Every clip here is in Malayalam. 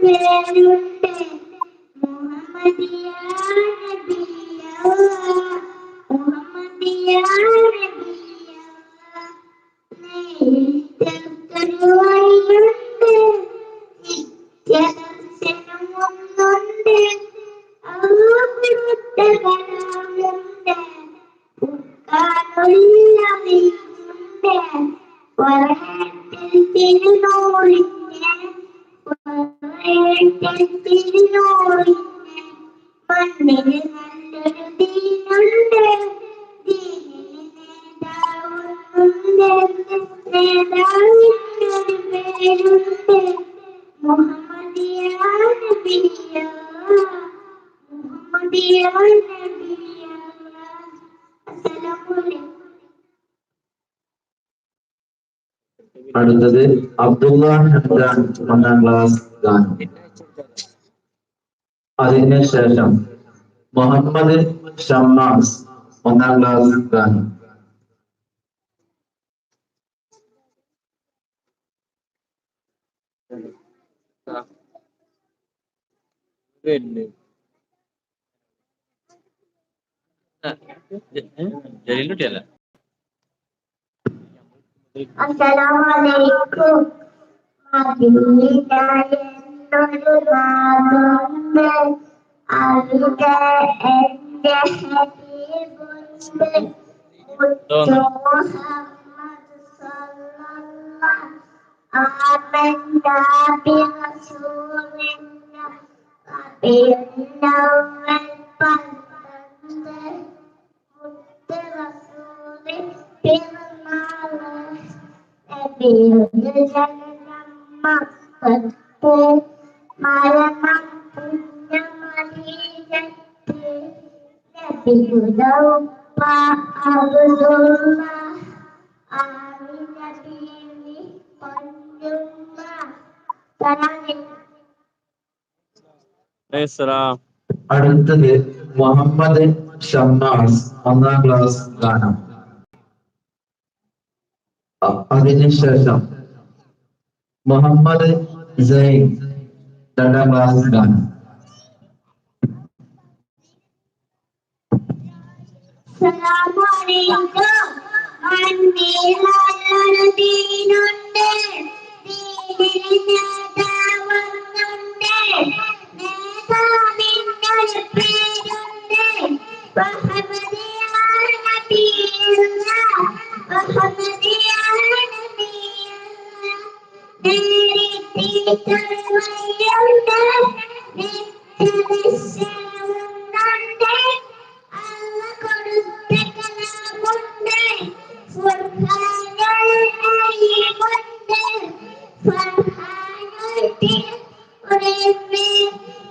പേരുണ്ട് മുഹമ്മദിയ നബിയല്ലാ മുഹമ്മദിയ നബിയല്ലാ നേരിട്ടൊരു വഴിയുണ്ട് നിത്യദർശനം ഒന്നുണ്ട് അവിടുത്തെ കലാമുണ്ട് പുൽക്കാനൊളിയുണ്ട് വരത്തിൽ തിരുനൂറിന്റെ തിരുനൂറിന്റെ മണ്ണിന് നല്ലൊരു ദീനുണ്ട് ദീനിന് നേതാവിനൊരു പേരുണ്ട് മുഹമ്മദിയ നബിയ മുഹമ്മദിയ നബിയ അസ്സലാമു അലൈക്കും. അടുത്തത് അബ്ദുള്ള ഹംദാൻ 1ാം ക്ലാസ് ഗാനം. അതിനുശേഷം മുഹമ്മദ് ഷമ്മാസ് 1ാം ക്ലാസ് ഗാനം. ജലീലുട്ടിയല്ല. അസ്സലാമലൈക്കും. മദീനയെന്നൊരു നാടുണ്ട് അവിടെ എന്റെ ഹബീബുണ്ട് മുത്തു മുഹമ്മദ് സല്ലല്ലാഹു ആമന്നാ ബിറസൂലില്ലാ റബീഉൽ പന്ത്രണ്ട് മുത്ത് റസൂല് പിറന്നാള് നബിയുടെ ജനനം മക്കത്ത് മരണം പുണ്യമദീനത്ത് നബിയുടെ ഉപ്പ അബ്ദുള്ള ആമിന ബീവി പൊന്നുമ്മ അലൈഹിസ്സലാം. അടുത്തത് മുഹമ്മദ് ഷമ്മാസ് 1ാം ക്ലാസ് ഗാനം. അതിനുശേഷം മുഹമ്മദ് സൈൻ 2ാം ക്ലാസ് ഗാനം. അസ്സലാമലൈക്കും. മണ്ണിൽ നല്ലൊരു ദീനുണ്ട് ദീനിന് നേതാവെന്നുണ്ട് നേതാവിനൊരു പേരുണ്ട് മുഹമ്മദിയ നബിയല്ലാ മുഹമ്മദിയ നബിയല്ലാ നേരിട്ടൊരു വഴിയുണ്ട് നിത്യദർശനമുണ്ട് അള്ളാ കൊടുത്ത കലാമുണ്ട് ഫർഹാനുൽ അലീമുണ്ട് ഫർഹാനുൽ തിരുനൂറിന്റെ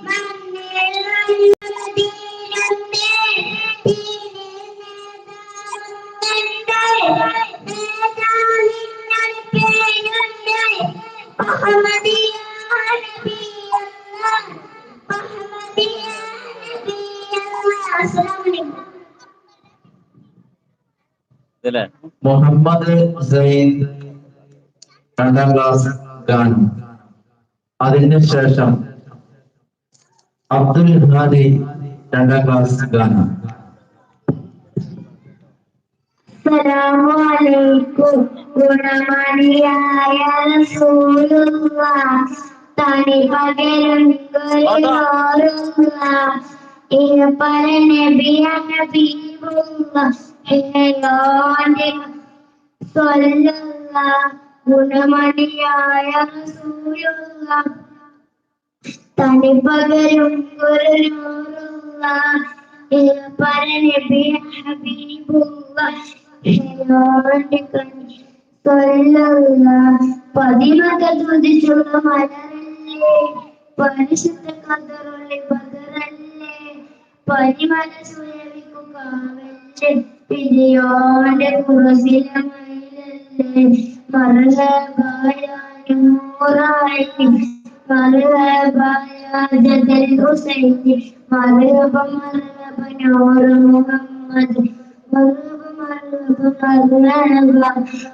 മണ്ണിൽ നല്ലൊരു ദീനുണ്ട് ദീനിന് നേതാവുണ്ട് നേതാവിനൊരു പേരുണ്ട് മുഹമ്മദിയ നബിയല്ലാ മുഹമ്മദിയ നബിയല്ലാ. അസ്സലാമു അലൈക്കും. ഇതല്ലേ മുഹമ്മദ് സൈൻ 2ാം ക്ലാസ് ഗാനം. അതിനുശേഷം അബ്ദുൽ ഹാദി 2ാം ക്ലാസ് ഗാനം. അസ്സലാമലൈക്കും. ഗുണമണിയായ റസൂലുള്ളാഹ് തനി പകരും നബിയ ഹബീബുള്ളാഹ് ഹേലോന്റെ സ്വല്ലല്ലാഹ് ഗുണമണിയായ റസൂലുള്ളാഹ് തനി പകരും ഒരു നൂറുള്ളാഹ് നബിയ ഹബീബുള്ളാഹ് ഹേലോന്റെ സ്വല്ലല്ലാഹ് പതിമക തുതിച്ചുള്ള മലരല്ലേ പരിശുദ്ധ കദറുള്ളി ബദറല്ലേ പരിമല സുരവിക്കും കാവല്ലേ പിരിയോന്റെ കുറസിലമയിലല്ലേ മറലബായ നൂറായി മറലബായ ജദൽ ഹുസൈനി മറലബ മറലബ നൂറ് മുഹമ്മദ് മറലബ മറലബ മറലബ